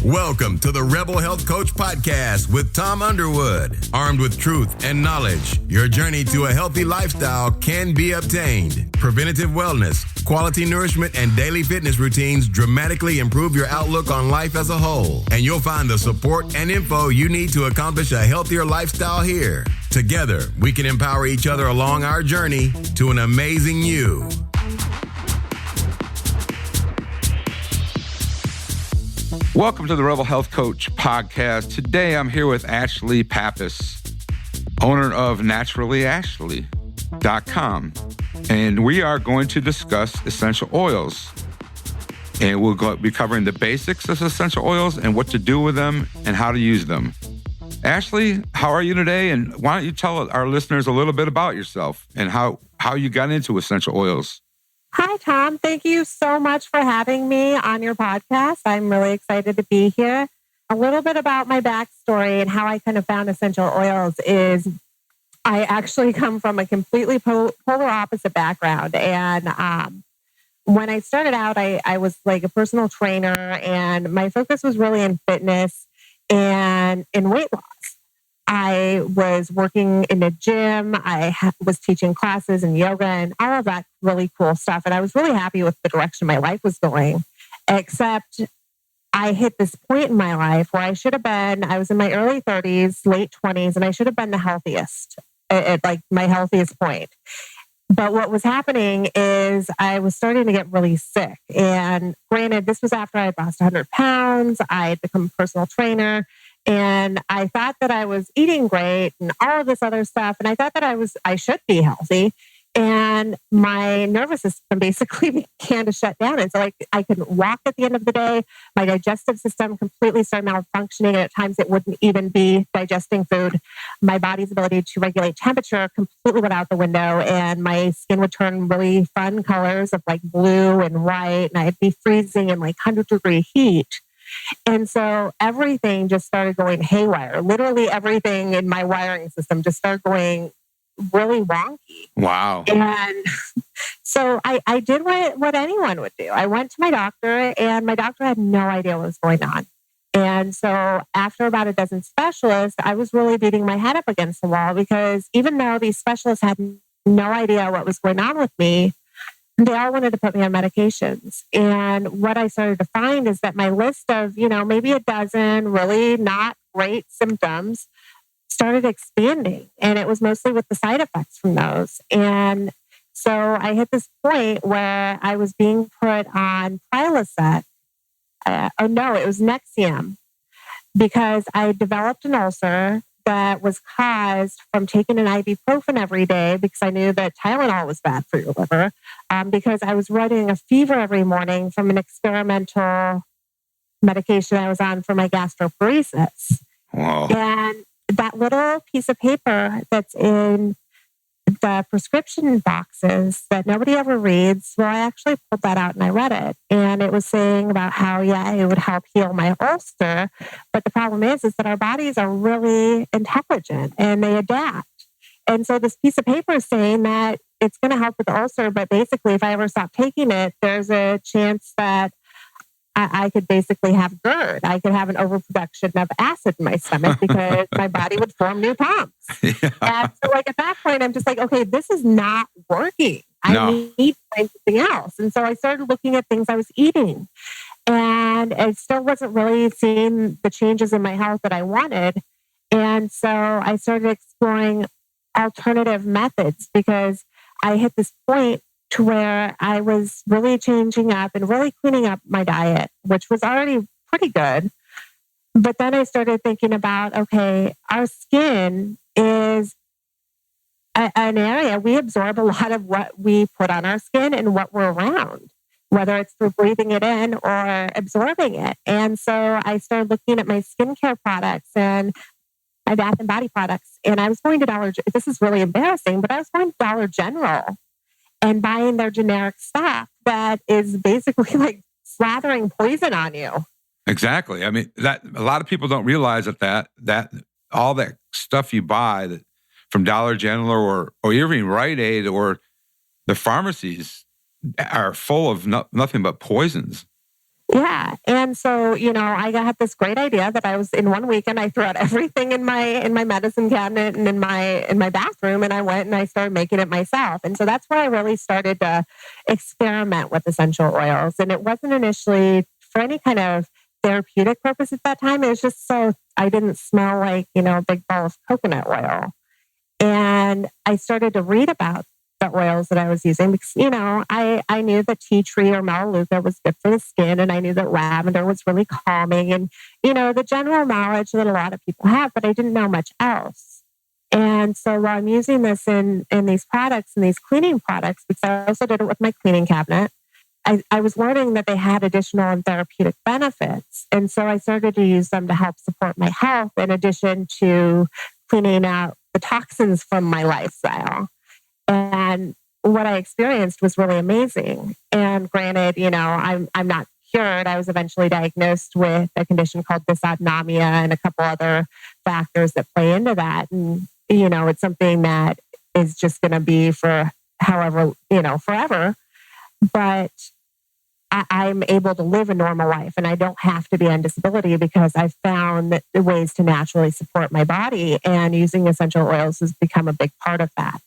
Welcome to the Rebel Health Coach Podcast with Tom Underwood. Armed with truth and knowledge, your journey to a healthy lifestyle can be obtained. Preventative wellness, quality nourishment, and daily fitness routines dramatically improve your outlook on life as a whole. And you'll find the support and info you need to accomplish a healthier lifestyle here. Together, we can empower each other along our journey to an amazing you. Welcome to the Rebel Health Coach Podcast. Today I'm here with Ashlie Pappas, owner of naturallyashlie.com. And we are going to discuss essential oils. And we'll be covering the basics of essential oils and what to do with them and how to use them. Ashlie, how are you today? And why don't you tell our listeners a little bit about yourself and how you got into essential oils? Hi, Tom. Thank you so much for having me on your podcast. I'm really excited to be here. A little bit about my backstory and how I kind of found essential oils is I actually come from a completely polar opposite background. And when I started out, I was like a personal trainer, and my focus was really in fitness and in weight loss. I was working in a gym. I was teaching classes and yoga and all of that really cool stuff. And I was really happy with the direction my life was going, except I hit this point in my life where I was in my early 30s, late 20s, and I should have been the healthiest at like my healthiest point. But what was happening is I was starting to get really sick. And granted, this was after I had lost 100 pounds. I had become a personal trainer. And I thought that I was eating great and all of this other stuff. And I thought that I should be healthy. And my nervous system basically began to shut down. And so I couldn't walk at the end of the day. My digestive system completely started malfunctioning. And at times it wouldn't even be digesting food. My body's ability to regulate temperature completely went out the window. And my skin would turn really fun colors of like blue and white. And I'd be freezing in like 100-degree heat. And so everything just started going haywire. Literally everything in my wiring system just started going really wonky. Wow. And so I did what anyone would do. I went to my doctor, and my doctor had no idea what was going on. And so after about a dozen specialists, I was really beating my head up against the wall, because even though these specialists had no idea what was going on with me, they all wanted to put me on medications. And what I started to find is that my list of, maybe a dozen really not great symptoms started expanding. And it was mostly with the side effects from those. And so I hit this point where I was being put on Prilosec. It was Nexium, because I developed an ulcer that was caused from taking an ibuprofen every day, because I knew that Tylenol was bad for your liver, because I was running a fever every morning from an experimental medication I was on for my gastroparesis. Wow. And that little piece of paper that's in the prescription boxes that nobody ever reads, well, I actually pulled that out and I read it. And it was saying about how, it would help heal my ulcer. But the problem is that our bodies are really intelligent and they adapt. And so this piece of paper is saying that it's going to help with the ulcer. But basically, if I ever stop taking it, there's a chance that I could basically have GERD. I could have an overproduction of acid in my stomach because my body would form new pumps. Yeah. And so at that point, I'm just like, okay, this is not working. I need something else. And so I started looking at things I was eating. And I still wasn't really seeing the changes in my health that I wanted. And so I started exploring alternative methods, because I hit this point to where I was really changing up and really cleaning up my diet, which was already pretty good. But then I started thinking about, okay, our skin is an area, we absorb a lot of what we put on our skin and what we're around, whether it's through breathing it in or absorbing it. And so I started looking at my skincare products and my bath and body products. And I was going to this is really embarrassing, but I was going to Dollar General and buying their generic stuff that is basically like slathering poison on you. Exactly. I mean, that a lot of people don't realize that all that stuff you buy from Dollar General or even Rite Aid or the pharmacies are full of nothing but poisons. Yeah. And so, I had this great idea that I was in one weekend, I threw out everything in my medicine cabinet and in my bathroom, and I went and I started making it myself. And so that's where I really started to experiment with essential oils. And it wasn't initially for any kind of therapeutic purpose at that time. It was just so I didn't smell like, a big bowl of coconut oil. And I started to read about the oils that I was using because, I knew that tea tree or melaleuca was good for the skin, and I knew that lavender was really calming, and, the general knowledge that a lot of people have, but I didn't know much else. And so while I'm using this in these products and these cleaning products, because I also did it with my cleaning cabinet, I was learning that they had additional and therapeutic benefits. And so I started to use them to help support my health in addition to cleaning out the toxins from my lifestyle. And what I experienced was really amazing. And granted, I'm not cured. I was eventually diagnosed with a condition called dysautonomia and a couple other factors that play into that. And, it's something that is just going to be for however, forever. But I'm able to live a normal life, and I don't have to be on disability because I've found the ways to naturally support my body, and using essential oils has become a big part of that.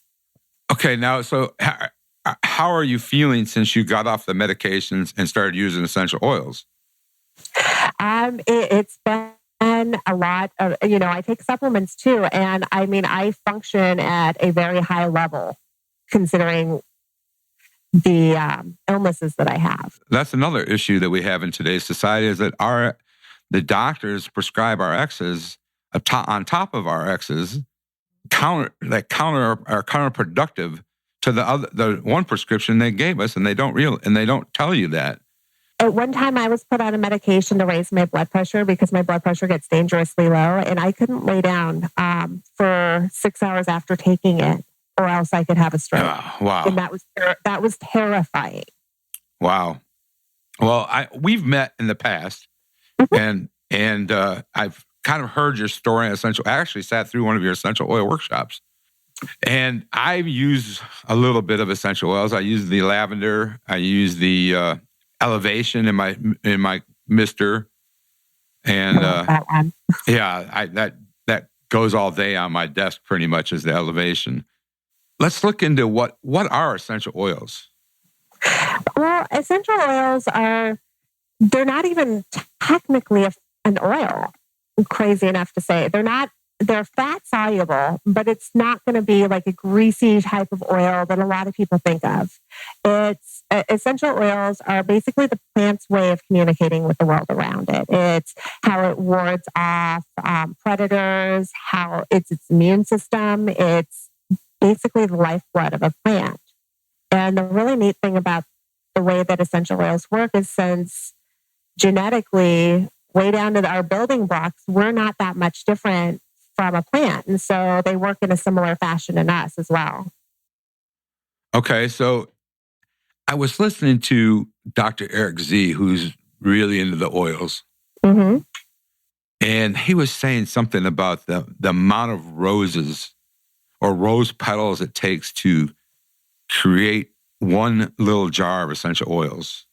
Okay, now, so how are you feeling since you got off the medications and started using essential oils? It's been a lot of, I take supplements too, and I function at a very high level considering the illnesses that I have. That's another issue that we have in today's society is that the doctors prescribe RXs on top of RXs are counterproductive to the one prescription they gave us, and they don't tell you that. At one time, I was put on a medication to raise my blood pressure because my blood pressure gets dangerously low, and I couldn't lay down for 6 hours after taking it, or else I could have a stroke. Wow! And that was terrifying. Wow. Well, we've met in the past, and I've kind of heard your story on essential. I actually sat through one of your essential oil workshops, and I use a little bit of essential oils. I use the lavender. I use the elevation in my mister, and that one. yeah, that goes all day on my desk pretty much as the elevation. Let's look into what are essential oils. Well, essential oils they're not even technically an oil. Crazy enough to say. They're fat soluble, but it's not going to be like a greasy type of oil that a lot of people think of. It's essential oils are basically the plant's way of communicating with the world around it. It's how it wards off predators, how it's its immune system. It's basically the lifeblood of a plant. And the really neat thing about the way that essential oils work is since genetically, way down to our building blocks, we're not that much different from a plant. And so they work in a similar fashion in us as well. Okay, so I was listening to Dr. Eric Z, who's really into the oils. Mm-hmm. And he was saying something about the amount of roses or rose petals it takes to create one little jar of essential oils.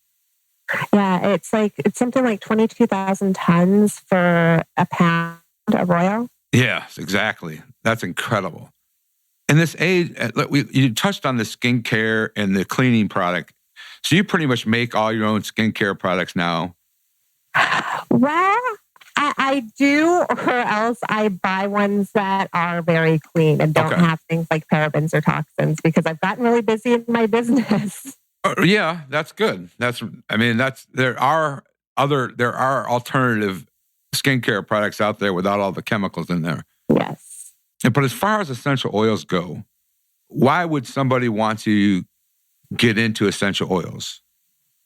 Yeah, it's something like 22,000 tons for a pound of oil. Yes, exactly. That's incredible. In this age, you touched on the skincare and the cleaning product. So you pretty much make all your own skincare products now. Well, I do, or else I buy ones that are very clean and don't have things like parabens or toxins because I've gotten really busy in my business. Yeah, that's good. There are alternative skincare products out there without all the chemicals in there. Yes. But as far as essential oils go, why would somebody want to get into essential oils?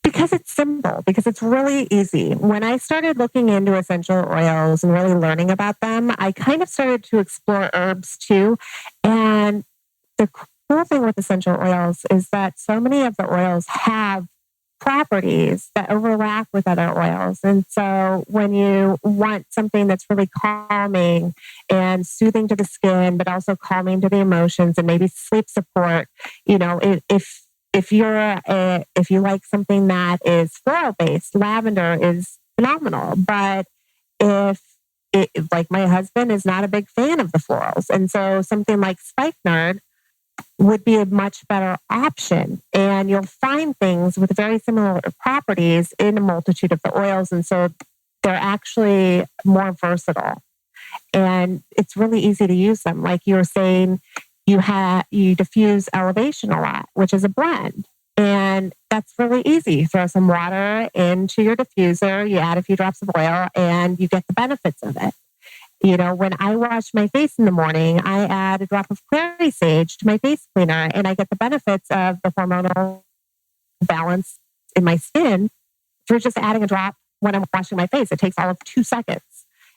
Because it's simple, because it's really easy. When I started looking into essential oils and really learning about them, I kind of started to explore herbs too. And the cool thing with essential oils is that so many of the oils have properties that overlap with other oils. And so when you want something that's really calming and soothing to the skin, but also calming to the emotions and maybe sleep support, if if you like something that is floral based, lavender is phenomenal. But like my husband is not a big fan of the florals, and so something like spikenard would be a much better option. And you'll find things with very similar properties in a multitude of the oils, and so they're actually more versatile. And it's really easy to use them. Like you were saying, you diffuse elevation a lot, which is a blend. And that's really easy. You throw some water into your diffuser, you add a few drops of oil, and you get the benefits of it. When I wash my face in the morning, I add a drop of clary sage to my face cleaner, and I get the benefits of the hormonal balance in my skin through just adding a drop when I'm washing my face. It takes all of 2 seconds.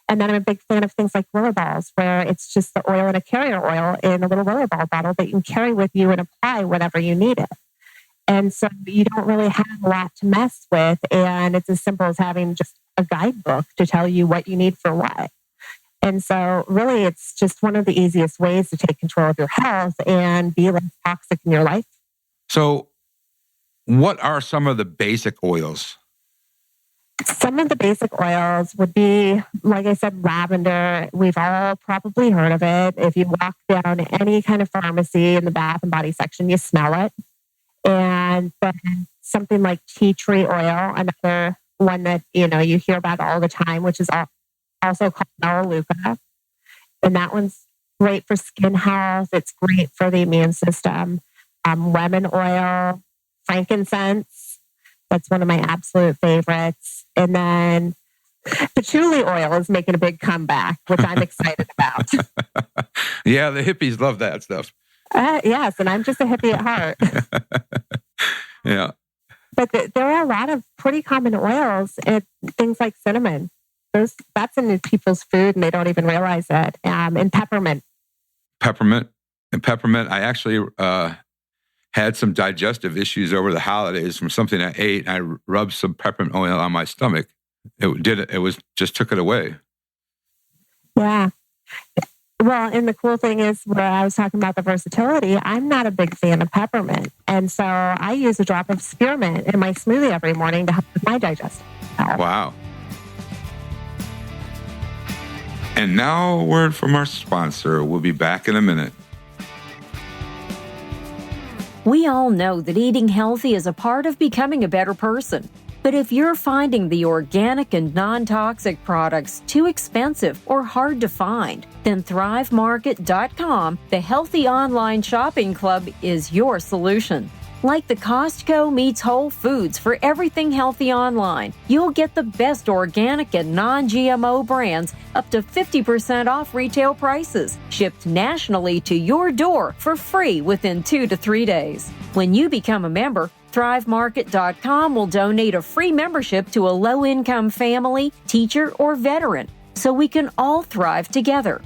And then I'm a big fan of things like rollerballs, where it's just the oil in a carrier oil in a little rollerball bottle that you can carry with you and apply whenever you need it. And so you don't really have a lot to mess with. And it's as simple as having just a guidebook to tell you what you need for what. And so really, it's just one of the easiest ways to take control of your health and be less toxic in your life. So what are some of the basic oils? Some of the basic oils would be, like I said, lavender. We've all probably heard of it. If you walk down any kind of pharmacy in the bath and body section, you smell it. And then something like tea tree oil, another one that you hear about all the time, which is also called melaleuca. And that one's great for skin health. It's great for the immune system. Lemon oil, frankincense. That's one of my absolute favorites. And then patchouli oil is making a big comeback, which I'm excited about. Yeah, the hippies love that stuff. Yes, and I'm just a hippie at heart. Yeah. But there are a lot of pretty common oils, and things like cinnamon. That's in people's food, and they don't even realize it. And peppermint. Peppermint. I actually had some digestive issues over the holidays from something I ate. I rubbed some peppermint oil on my stomach. It took it away. Yeah. Well, and the cool thing is, where I was talking about the versatility, I'm not a big fan of peppermint. And so I use a drop of spearmint in my smoothie every morning to help with my digestive health. Wow. And now a word from our sponsor. We'll be back in a minute. We all know that eating healthy is a part of becoming a better person. But if you're finding the organic and non-toxic products too expensive or hard to find, then ThriveMarket.com, the healthy online shopping club, is your solution. Like the Costco meets Whole Foods for everything healthy online, you'll get the best organic and non-GMO brands up to 50% off retail prices, shipped nationally to your door for free within 2 to 3 days. When you become a member, ThriveMarket.com will donate a free membership to a low-income family, teacher, or veteran, so we can all thrive together.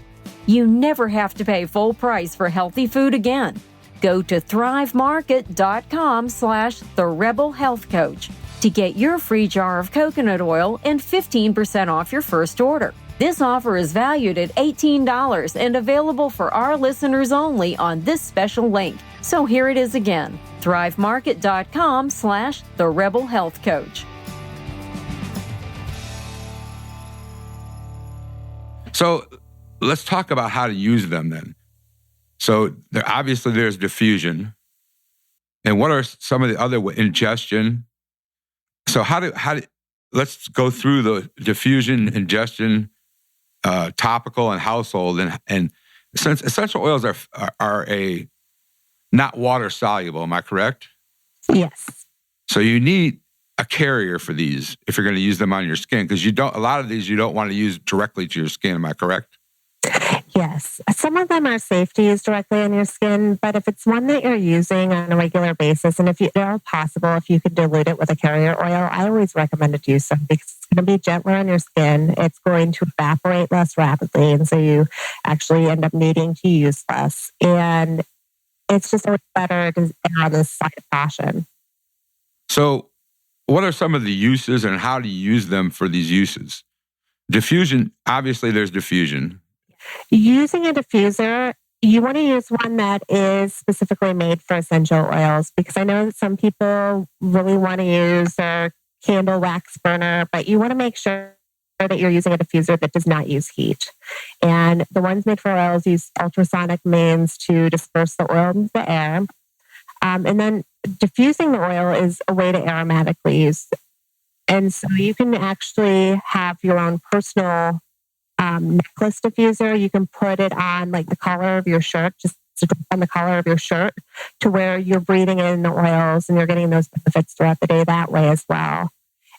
You never have to pay full price for healthy food again. Go to ThriveMarket.com/TheRebelHealthCoach to get your free jar of coconut oil and 15% off your first order. This offer is valued at $18 and available for our listeners only on this special link. So here it is again, ThriveMarket.com/TheRebelHealthCoach. So let's talk about how to use them then. So obviously there's diffusion. And what are some of the other ingestion? So let's go through the diffusion, ingestion, topical, and household. And since essential oils are not water soluble, am I correct? Yes. So you need a carrier for these if you're going to use them on your skin, because a lot of these you don't want to use directly to your skin. Am I correct? Yes. Some of them are safe to use directly on your skin, but if it's one that you're using on a regular basis, and if at all possible, if you could dilute it with a carrier oil, I always recommend to do so, because it's going to be gentler on your skin. It's going to evaporate less rapidly, and so you actually end up needing to use less. And it's just always better to err on the side of caution. So what are some of the uses, and how do you use them for these uses? Diffusion, obviously there's diffusion. Using a diffuser you want to use one that is specifically made for essential oils, because I know that some people really want to use their candle wax burner, but you want to make sure that you're using a diffuser that does not use heat. And the ones made for oils use ultrasonic means to disperse the oil into the air. And then diffusing the oil is a way to aromatically use it. And so you can actually have your own personal necklace diffuser. You can put it on like the collar of your shirt, just on the collar of your shirt, to where you're breathing in the oils and you're getting those benefits throughout the day that way as well.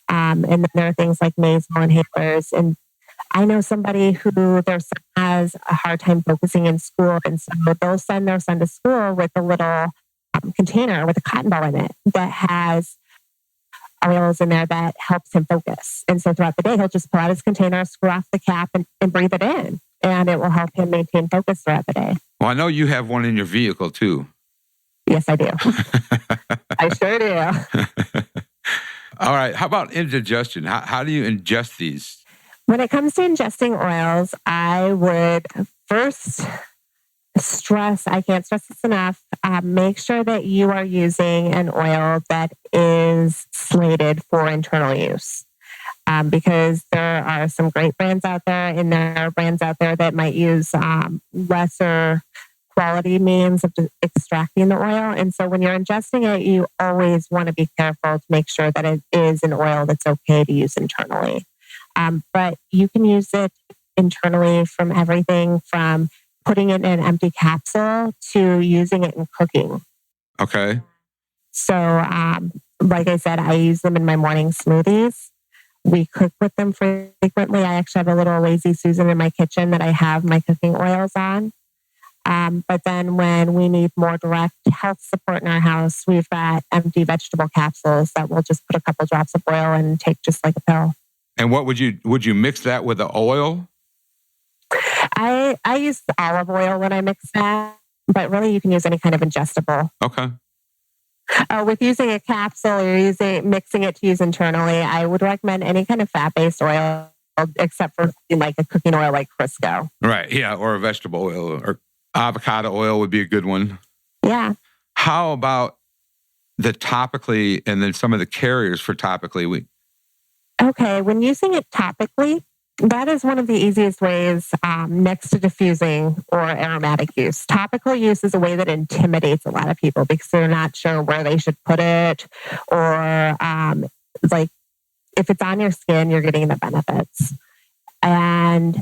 And then there are things like nasal inhalers. And I know somebody who their son has a hard time focusing in school. And so they'll send their son to school with a little container with a cotton ball in it that has oils in there that helps him focus. And so throughout the day, he'll just pull out his container, screw off the cap, and breathe it in. And it will help him maintain focus throughout the day. Well, I know you have one in your vehicle too. Yes, I do. I sure do. All right. How about indigestion? How do you ingest these? When it comes to ingesting oils, I would first stress, I can't stress this enough, make sure that you are using an oil that is slated for internal use. Because there are some great brands out there, and there are brands out there that might use lesser quality means of extracting the oil. And so when you're ingesting it, you always want to be careful to make sure that it is an oil that's okay to use internally. But you can use it internally from everything from putting it in an empty capsule to using it in cooking. Okay. So, like I said, I use them in my morning smoothies. We cook with them frequently. I actually have a little Lazy Susan in my kitchen that I have my cooking oils on. But then when we need more direct health support in our house, we've got empty vegetable capsules that we'll just put a couple drops of oil and take just like a pill. And what would you mix that with the oil? I use olive oil when I mix that, but really you can use any kind of ingestible. Okay. With using a capsule or mixing it to use internally, I would recommend any kind of fat-based oil, except for like a cooking oil like Crisco. Right. Yeah. Or a vegetable oil, or avocado oil would be a good one. Yeah. How about the topically and then some of the carriers for topically? Okay. When using it topically, that is one of the easiest ways next to diffusing or aromatic use. Topical use is a way that intimidates a lot of people because they're not sure where they should put it, or like if it's on your skin, you're getting the benefits. And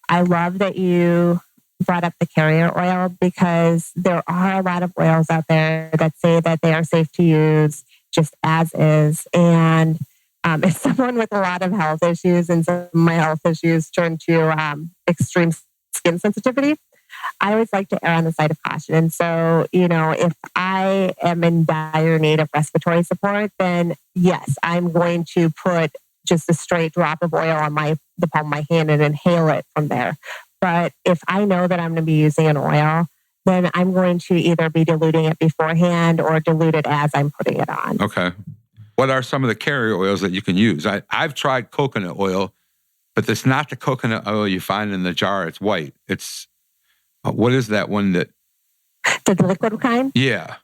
I love that you brought up the carrier oil, because there are a lot of oils out there that say that they are safe to use just as is. And if someone with a lot of health issues, and some of my health issues turn to extreme skin sensitivity, I always like to err on the side of caution. And so, if I am in dire need of respiratory support, then yes, I'm going to put just a straight drop of oil on the palm of my hand and inhale it from there. But if I know that I'm going to be using an oil, then I'm going to either be diluting it beforehand or dilute it as I'm putting it on. Okay. What are some of the carrier oils that you can use? I've tried coconut oil, but it's not the coconut oil you find in the jar. It's white. It's, what is that one that? The liquid kind? Yeah.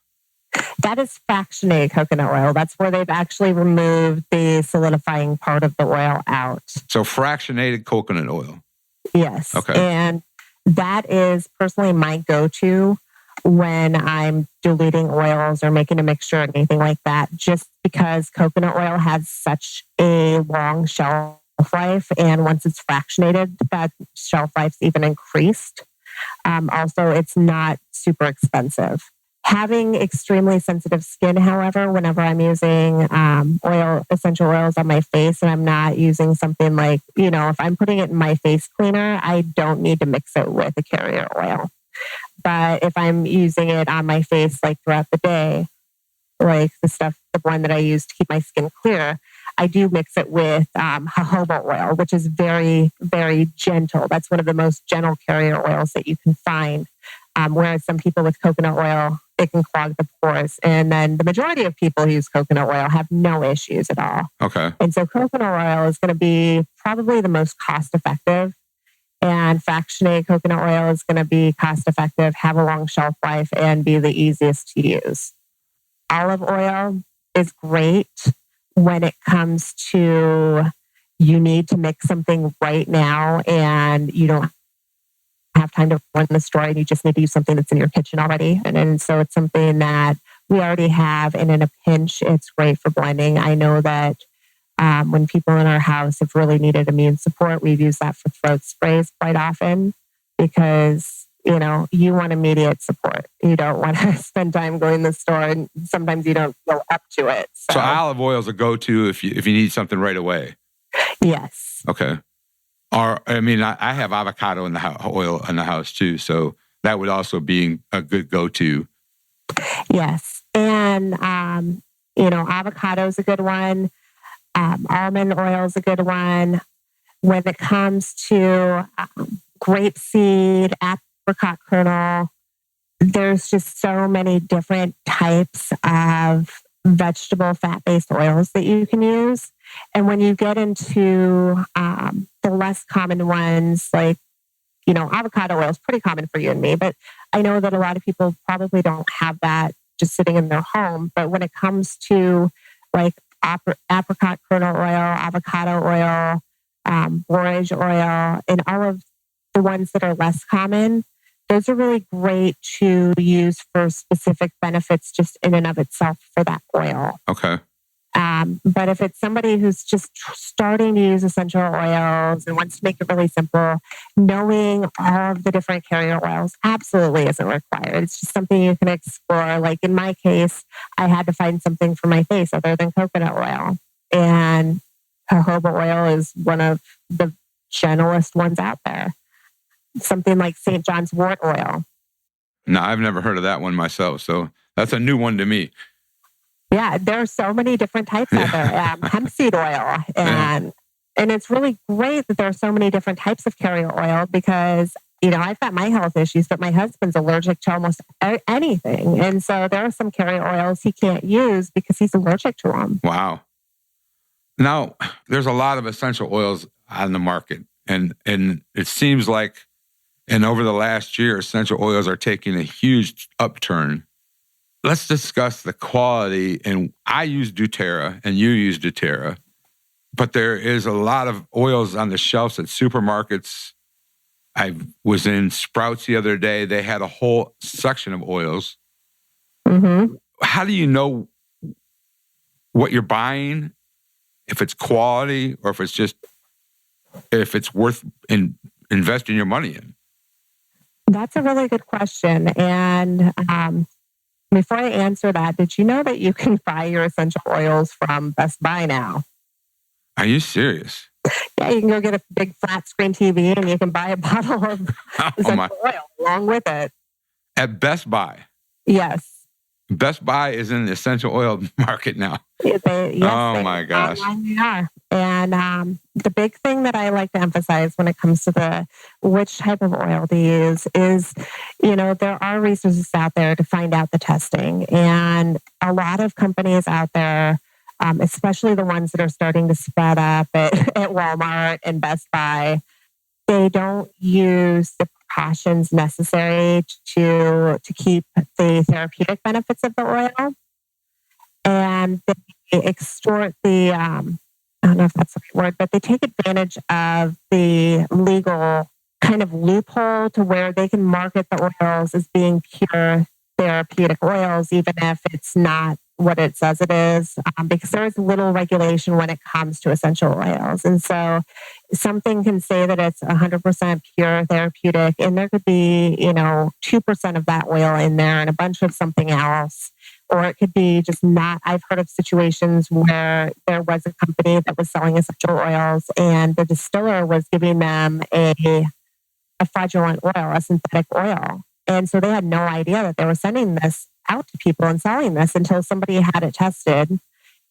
That is fractionated coconut oil. That's where they've actually removed the solidifying part of the oil out. So fractionated coconut oil. Yes. Okay. And that is personally my go-to when I'm diluting oils or making a mixture or anything like that, just because coconut oil has such a long shelf life. And once it's fractionated, that shelf life's even increased. Also, it's not super expensive. Having extremely sensitive skin, however, whenever I'm using essential oils on my face, and I'm not using something like, if I'm putting it in my face cleaner, I don't need to mix it with a carrier oil. But if I'm using it on my face like throughout the day, like the one that I use to keep my skin clear, I do mix it with jojoba oil, which is very, very gentle. That's one of the most gentle carrier oils that you can find. Whereas some people with coconut oil, it can clog the pores. And then the majority of people who use coconut oil have no issues at all. Okay. And so coconut oil is going to be probably the most cost effective. And fractionated coconut oil is going to be cost effective, have a long shelf life, and be the easiest to use. Olive oil is great when it comes to you need to mix something right now and you don't have time to run the store and you just need to use something that's in your kitchen already. And so it's something that we already have. And in a pinch, it's great for blending. I know that when people in our house have really needed immune support, we've used that for throat sprays quite often because, you know, you want immediate support. You don't want to spend time going to the store and sometimes you don't feel up to it. So olive oil is a go-to if you need something right away. Yes. Okay. Or, I mean, I have avocado in the oil in the house too. So that would also be a good go-to. Yes. And, you know, avocado is a good one. Almond oil is a good one. When it comes to grapeseed, apricot kernel, there's just so many different types of vegetable fat-based oils that you can use. And when you get into the less common ones, like, you know, avocado oil is pretty common for you and me, but I know that a lot of people probably don't have that just sitting in their home. But when it comes to like apricot kernel oil, avocado oil, borage oil, and all of the ones that are less common, those are really great to use for specific benefits just in and of itself for that oil. Okay. But if it's somebody who's just starting to use essential oils and wants to make it really simple, knowing all of the different carrier oils absolutely isn't required. It's just something you can explore. Like in my case, I had to find something for my face other than coconut oil. And jojoba oil is one of the gentlest ones out there. Something like St. John's wort oil. No, I've never heard of that one myself. So that's a new one to me. Yeah, there are so many different types out there. Hemp seed oil. And it's really great that there are so many different types of carrier oil because, you know, I've got my health issues, but my husband's allergic to almost anything. And so there are some carrier oils he can't use because he's allergic to them. Wow. Now, there's a lot of essential oils on the market. And it seems like, and over the last year, essential oils are taking a huge upturn. Let's discuss the quality. And I use doTERRA and you use doTERRA, but there is a lot of oils on the shelves at supermarkets. I was in Sprouts the other day. They had a whole section of oils. Mm-hmm. How do you know what you're buying? If it's quality or if it's worth investing your money in? That's a really good question. And before I answer that, did you know that you can buy your essential oils from Best Buy now? Are you serious? Yeah, you can go get a big flat screen TV and you can buy a bottle of essential oil along with it. At Best Buy? Yes. Best Buy is in the essential oil market now. My gosh. They are. And the big thing that I like to emphasize when it comes to which type of oil to use is, you know, there are resources out there to find out the testing. And a lot of companies out there, especially the ones that are starting to spread up at Walmart and Best Buy, they don't use the precautions necessary to keep the therapeutic benefits of the oil. And they extort the, I don't know if that's the right word, but they take advantage of the legal kind of loophole to where they can market the oils as being pure therapeutic oils, even if it's not what it says it is, because there is little regulation when it comes to essential oils. And so something can say that it's 100% pure therapeutic, and there could be, 2% of that oil in there and a bunch of something else. Or it could be just not. I've heard of situations where there was a company that was selling essential oils and the distiller was giving them a fraudulent oil, a synthetic oil. And so they had no idea that they were sending this out to people and selling this until somebody had it tested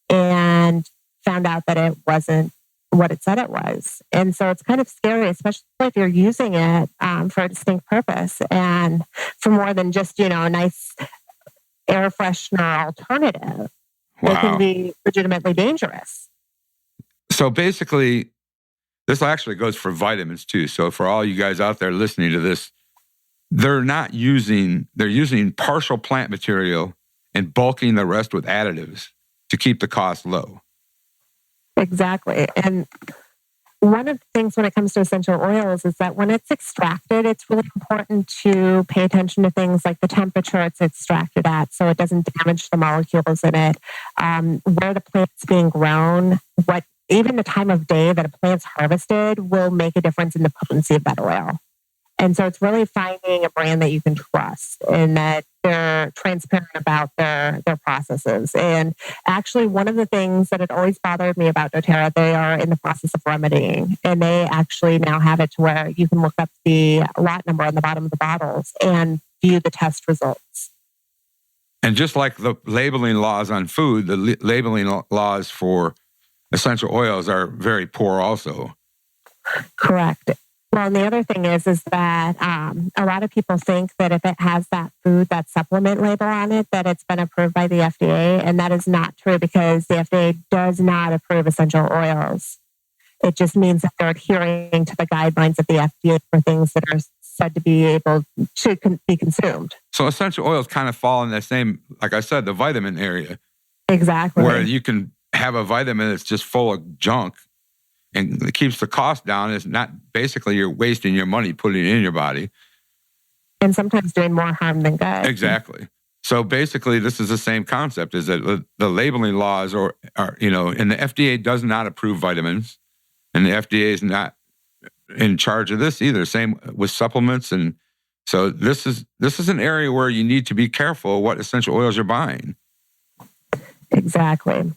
and found out that it wasn't what it said it was. And so it's kind of scary, especially if you're using it for a distinct purpose and for more than just, a nice air freshener alternative. Wow. It can be legitimately dangerous. So basically, This actually goes for vitamins too. So for all you guys out there listening to this, they're using partial plant material and bulking the rest with additives to keep the cost low. Exactly. And one of the things when it comes to essential oils is that when it's extracted, it's really important to pay attention to things like the temperature it's extracted at so it doesn't damage the molecules in it, where the plant's being grown, even the time of day that a plant's harvested will make a difference in the potency of that oil. And so it's really finding a brand that you can trust and that they're transparent about their processes. And actually, one of the things that had always bothered me about doTERRA, they are in the process of remedying. And they actually now have it to where you can look up the lot number on the bottom of the bottles and view the test results. And just like the labeling laws on food, the labeling laws for essential oils are very poor also. Correct. Well, and the other thing is that a lot of people think that if it has that supplement label on it, that it's been approved by the FDA. And that is not true because the FDA does not approve essential oils. It just means that they're adhering to the guidelines of the FDA for things that are said to be able to be consumed. So essential oils kind of fall in that same, like I said, the vitamin area. Exactly. Where you can have a vitamin that's just full of junk and it keeps the cost down. It's not basically you're wasting your money putting it in your body. And sometimes doing more harm than good. Exactly. So basically this is the same concept, is that the labeling laws are, and the FDA does not approve vitamins and the FDA is not in charge of this either. Same with supplements. And so this is an area where you need to be careful what essential oils you're buying. Exactly.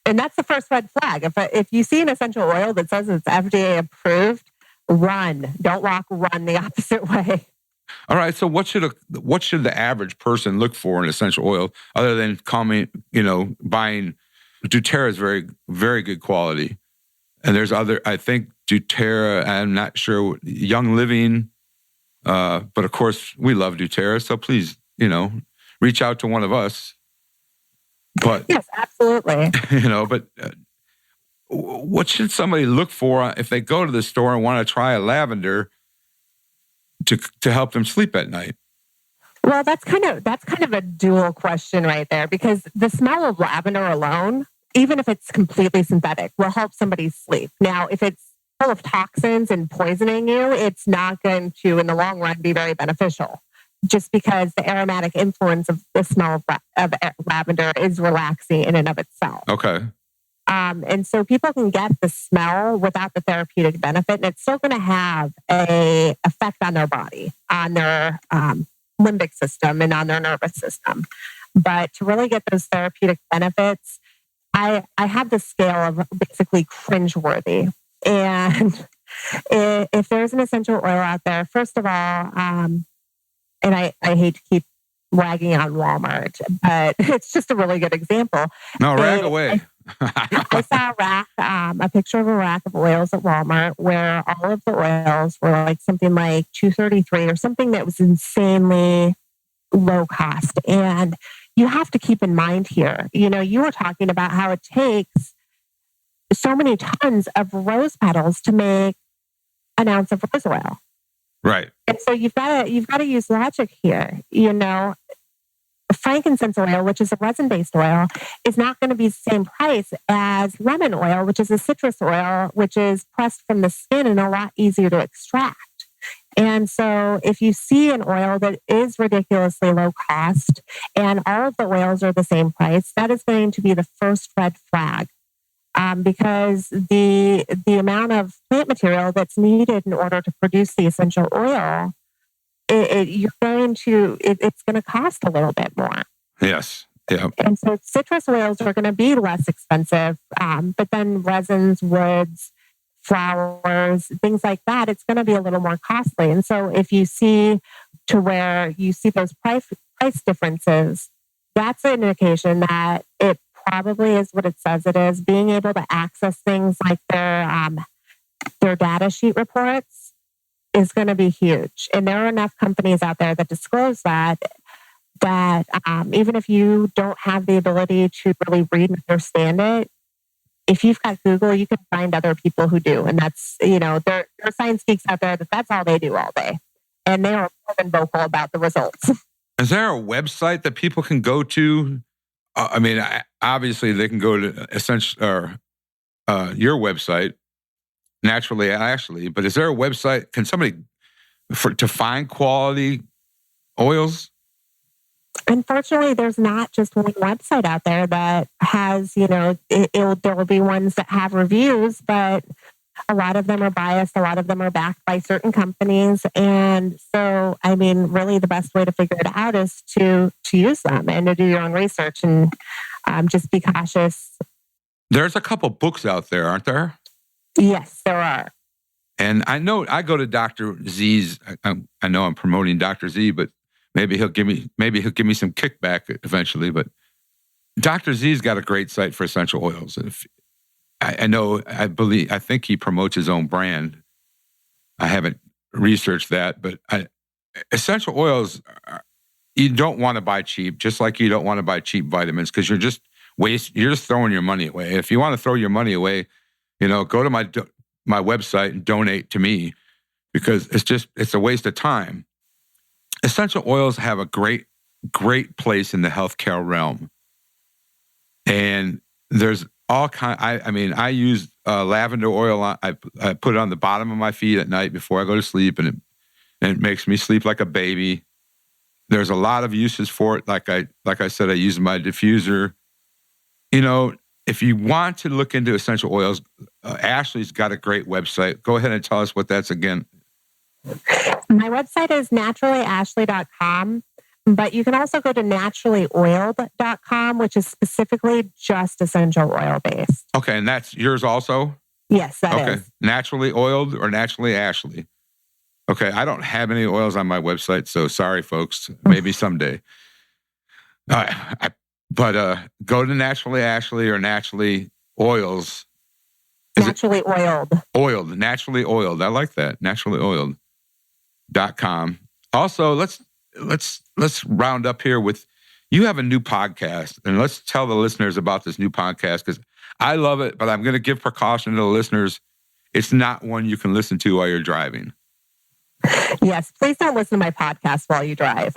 And that's the first red flag. If you see an essential oil that says it's FDA approved, run. Don't walk, run the opposite way. All right. So what should the average person look for in essential oil other than buying doTERRA is very, very good quality. And there's I think doTERRA, I'm not sure, Young Living, but of course we love doTERRA. So please, reach out to one of us. But yes, absolutely. But what should somebody look for if they go to the store and want to try a lavender to help them sleep at night? Well, that's kind of a dual question right there, because the smell of lavender alone, even if it's completely synthetic, will help somebody sleep. Now, if it's full of toxins and poisoning you, it's not going to, in the long run, be very beneficial. Just because the aromatic influence of the smell of lavender is relaxing in and of itself. Okay. And so people can get the smell without the therapeutic benefit, and it's still going to have an effect on their body, on their limbic system, and on their nervous system. But to really get those therapeutic benefits, I have the scale of basically cringeworthy. And if there's an essential oil out there, first of all, and I hate to keep wagging on Walmart, but it's just a really good example. No, rag away. I saw a picture of a rack of oils at Walmart where all of the oils were like something like $2.33 or something that was insanely low cost. And you have to keep in mind here, you were talking about how it takes so many tons of rose petals to make an ounce of rose oil. Right. And so you've got to use logic here. Frankincense oil, which is a resin-based oil, is not going to be the same price as lemon oil, which is a citrus oil, which is pressed from the skin and a lot easier to extract. And so if you see an oil that is ridiculously low cost and all of the oils are the same price, that is going to be the first red flag. Because the amount of plant material that's needed in order to produce the essential oil, it's going to cost a little bit more. Yes. Yeah. And so citrus oils are going to be less expensive, but then resins, woods, flowers, things like that, it's going to be a little more costly. And so if you see to where you see those price differences, that's an indication that it probably is what it says it is. Being able to access things like their data sheet reports is going to be huge. And there are enough companies out there that disclose that even if you don't have the ability to really read and understand it, if you've got Google, you can find other people who do. And that's, there are science geeks out there that's all they do all day. And they are more than vocal about the results. Is there a website that people can go to? Obviously they can go to your website, Naturally Ashlie, but is there a website? Can somebody to find quality oils? Unfortunately, there's not just one website out there that has, there will be ones that have reviews, but a lot of them are biased. A lot of them are backed by certain companies. And so, really the best way to figure it out is to use them and to do your own research and just be cautious. There's a couple books out there, aren't there? Yes, there are. And I know I go to Dr. Z's. I know I'm promoting Dr. Z, but maybe he'll give me some kickback eventually. But Dr. Z's got a great site for essential oils. I think he promotes his own brand. I haven't researched that, but essential oils, you don't want to buy cheap, just like you don't want to buy cheap vitamins because you're just throwing your money away. If you want to throw your money away, go to my website and donate to me because it's a waste of time. Essential oils have a great place in the healthcare realm. And there's all kind. I use lavender oil. I put it on the bottom of my feet at night before I go to sleep, and it makes me sleep like a baby. There's a lot of uses for it. Like I said, I use my diffuser. If you want to look into essential oils, Ashley's got a great website. Go ahead and tell us what that's again. My website is naturallyashlie.com, but you can also go to naturallyoiled.com, which is specifically just essential oil based. Okay, and that's yours also? Yes, that is. Okay, Naturally Oiled or Naturally Ashlie? Okay, I don't have any oils on my website, so sorry, folks. Maybe someday. But go to Naturally Ashlie or Naturally Oils. Naturally Oiled. Oiled, Naturally Oiled. I like that. naturallyoiled.com. Also, let's round up here with, you have a new podcast, and let's tell the listeners about this new podcast because I love it, but I'm going to give precaution to the listeners. It's not one you can listen to while you're driving. Yes, please don't listen to my podcast while you drive.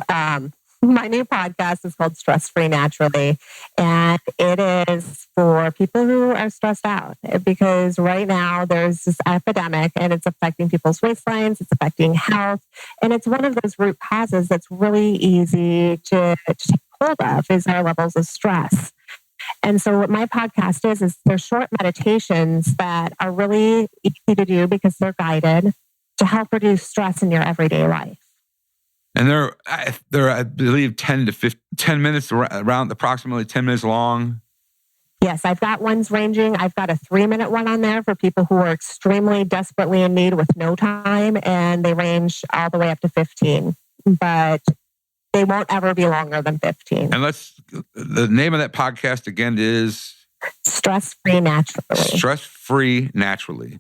My new podcast is called Stress Free Naturally, and it is for people who are stressed out because right now there's this epidemic and it's affecting people's waistlines, it's affecting health, and it's one of those root causes that's really easy to take hold of is our levels of stress. And so what my podcast is they're short meditations that are really easy to do because they're guided to help reduce stress in your everyday life. And they're I believe, 10 minutes, around approximately 10 minutes long. Yes, I've got ones ranging. I've got a 3-minute one on there for people who are extremely desperately in need with no time, and they range all the way up to 15. But they won't ever be longer than 15. And the name of that podcast again is? Stress Free Naturally. Stress Free Naturally.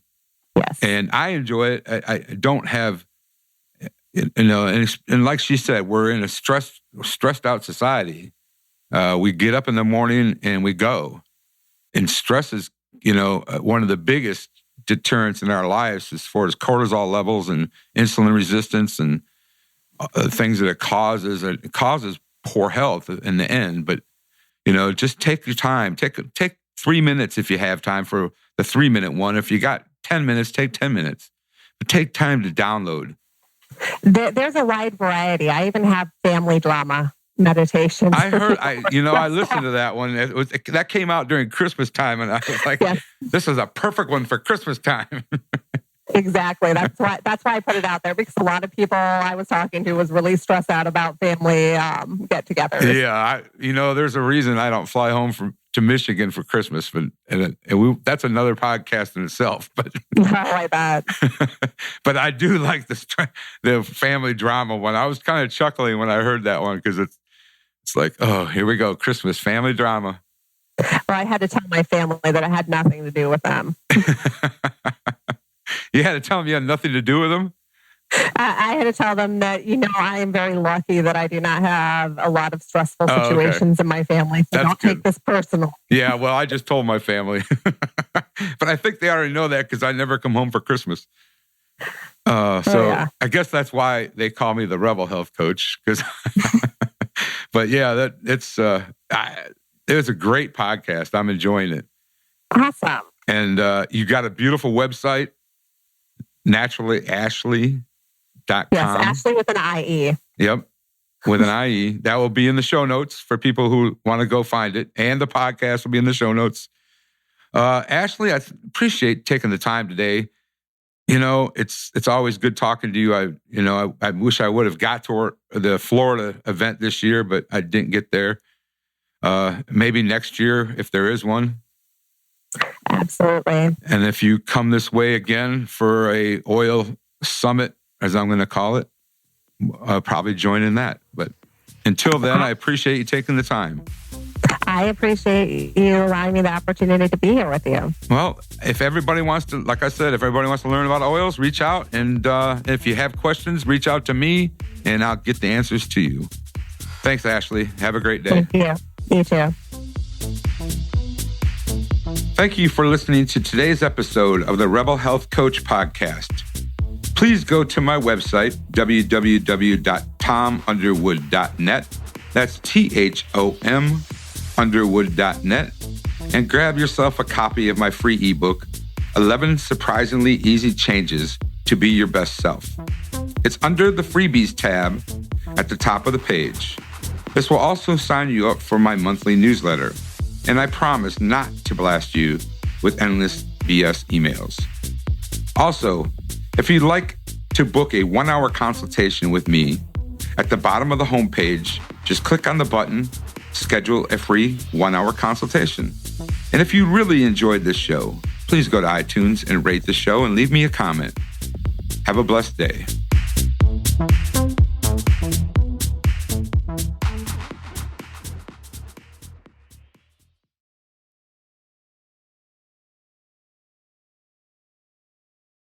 Yes. And I enjoy it. I don't have... and like she said, we're in a stressed out society. We get up in the morning and we go. And stress is, one of the biggest deterrents in our lives as far as cortisol levels and insulin resistance and things that it causes. It causes poor health in the end. But, just take your time. Take 3 minutes if you have time for the 3-minute one. If you got 10 minutes, take 10 minutes. But take time to download. There's a wide variety. I even have family drama meditations. I heard, I listened to that one. That came out during Christmas time, and I was like, yes. This is a perfect one for Christmas time. Exactly. That's why I put it out there, because a lot of people I was talking to was really stressed out about family get-togethers. Yeah, there's a reason I don't fly home to Michigan for Christmas, and that's another podcast in itself. But I bet. But I do like the family drama one. I was kind of chuckling when I heard that one because it's like, oh, here we go, Christmas family drama. Well, I had to tell my family that I had nothing to do with them. You had to tell them you had nothing to do with them? I had to tell them that, I am very lucky that I do not have a lot of stressful situations in my family. So don't take this personal. Yeah, well, I just told my family. But I think they already know that because I never come home for Christmas. I guess that's why they call me the Rebel Health Coach. But yeah, it was a great podcast. I'm enjoying it. Awesome. And you got a beautiful website, naturallyashlie.com. Yes, Ashlie with an IE. Yep, with an IE. That will be in the show notes for people who want to go find it. And the podcast will be in the show notes. Ashlie, I appreciate taking the time today. It's always good talking to you. I wish I would have got to the Florida event this year, but I didn't get there. Maybe next year, if there is one. Absolutely. And if you come this way again for a oil summit, as I'm going to call it, I'll probably join in that. But until then, I appreciate you taking the time. I appreciate you allowing me the opportunity to be here with you. Well, if everybody wants to, like I said, if everybody wants to learn about oils, reach out. And if you have questions, reach out to me and I'll get the answers to you. Thanks, Ashlie. Have a great day. Thank you. You too. Thank you for listening to today's episode of the Rebel Health Coach Podcast. Please go to my website, www.tomunderwood.net. That's THOM underwood.net, and grab yourself a copy of my free ebook, 11 Surprisingly Easy Changes to Be Your Best Self. It's under the freebies tab at the top of the page. This will also sign you up for my monthly newsletter, and I promise not to blast you with endless BS emails. Also, if you'd like to book a 1-hour consultation with me, at the bottom of the homepage, just click on the button, schedule a free 1-hour consultation. And if you really enjoyed this show, please go to iTunes and rate the show and leave me a comment. Have a blessed day.